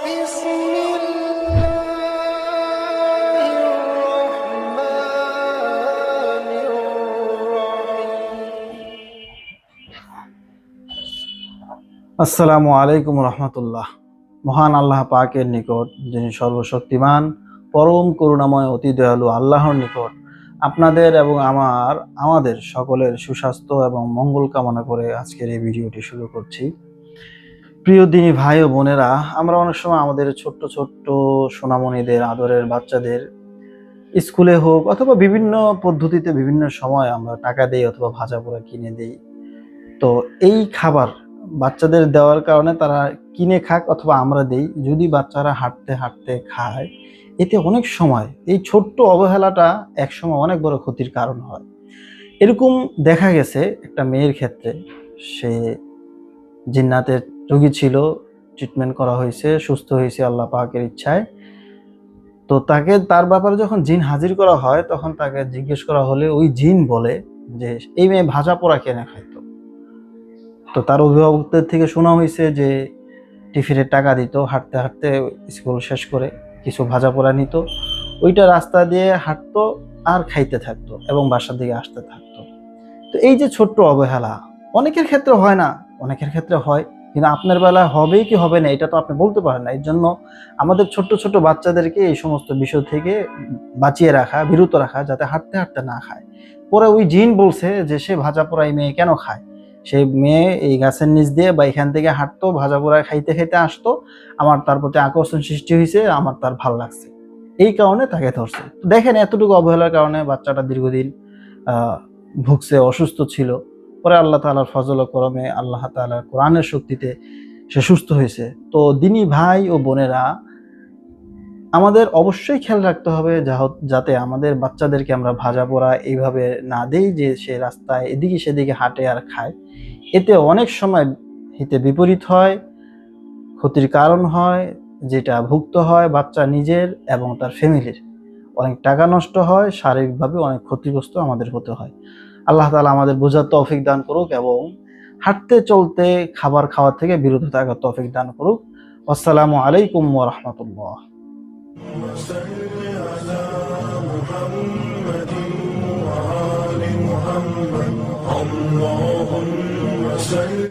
بسم الله الرحمن الرحيم আসসালামু আলাইকুম রহমতুল্লাহ। মহান আল্লাহ পাকের নিকট, যিনি সর্বশক্তিমান, পরম করুণাময়, অতি দয়ালু আল্লাহর নিকট আপনাদের এবং আমাদের সকলের সুস্বাস্থ্য এবং মঙ্গল কামনা করে আজকের এই ভিডিওটি শুরু করছি। প্রিয় দিনী ভাই ও বোনেরা, আমরা অনেক সময় আমাদের ছোট্ট ছোট্ট সোনামণিদের, আদরের বাচ্চাদের স্কুলে হোক অথবা বিভিন্ন পদ্ধতিতে বিভিন্ন সময় আমরা টাকা দেই অথবা ভাজা পোড়া কিনে দেই। তো এই খাবার বাচ্চাদের দেওয়ার কারণে তারা কিনে খাক অথবা আমরা দেই, যদি বাচ্চারা হাঁটতে হাঁটতে খায়, এতে অনেক সময় এই ছোট্ট অবহেলাটা একসময় অনেক বড় ক্ষতির কারণ হয়। এরকম দেখা গেছে একটা মেয়ের ক্ষেত্রে। সে জিন্নাতের রোগী ছিল, ট্রিটমেন্ট করা হয়েছে, সুস্থ হয়েছে আল্লাহ পাকের ইচ্ছায়। তো তার ব্যাপারে যখন জিন হাজির করা হয়, তখন তাকে জিজ্ঞেস করা হলে ওই জিন বলে যে এই মেয়ে ভাজা পোড়া কেনে খাইতো। তো তার অভিভাবকদের থেকে শোনা হয়েছে যে টিফিনের টাকা দিত, হাঁটতে হাঁটতে স্কুল শেষ করে কিছু ভাজা পোড়া নিত, ওইটা রাস্তা দিয়ে হাঁটতো আর খাইতে থাকতো এবং বাসার দিকে আসতে থাকতো। তো এই যে ছোট্ট অবহেলা, অনেকের ক্ষেত্রে হয় না, অনেকের ক্ষেত্রে হয়, কিন্তু আপনার বেলায় হবে কি হবে না এটা তো আপনি বলতে পারেন না। এর জন্য আমাদের ছোট্ট ছোট্ট বাচ্চাদেরকে এই সমস্ত বিষয় থেকে বাঁচিয়ে রাখা, বিরত রাখা, যাতে হাঁটতে হাঁটতে না খায়। পরে ওই জিন বলছে যে সে ভাজা পোড়া এই মেয়ে কেন খায়, সেই মেয়ে এই গাছের নিচ দিয়ে বা এখান থেকে হাঁটতো, ভাজা পোড়া খাইতে খাইতে আসতো, আমার তার প্রতি আকর্ষণ সৃষ্টি হয়েছে, আমার তার ভালো লাগছে, এই কারণে তাকে ধরছে। দেখেন এতটুকু অবহেলার কারণে বাচ্চাটা দীর্ঘদিন ভুগছে, অসুস্থ ছিল। পরে আল্লাহ তাআলার ফজল ও করমে, আল্লাহ তাআলার কোরআনের শক্তিতে সে সুস্থ হয়েছে। তো দিনী ভাই ও বোনেরা, আমাদের অবশ্যই খেয়াল রাখতে হবে যাতে আমাদের বাচ্চাদেরকে আমরা ভাজা পোড়া এইভাবে না দেই যে সে রাস্তায় এদিকে সেদিকে হাঁটে আর খায়। এতে অনেক সময় হিতে বিপরীত হয়, ক্ষতির কারণ হয়, যেটা ভুগতে হয় বাচ্চা নিজের এবং তার ফ্যামিলির। অনেক টাকা নষ্ট হয়, শারীরিকভাবে অনেক ক্ষতিগ্রস্ত আমাদের হতে হয়। আল্লাহ তাআলা আমাদের বোঝার তৌফিক দান করুক এবং হাঁটতে চলতে খাবার খাওয়া থেকে বিরত থাকার তৌফিক দান করুক। আসসালামু আলাইকুম ওয়া রাহমাতুল্লাহ। وصل على محمد وآل محمد اللهم صل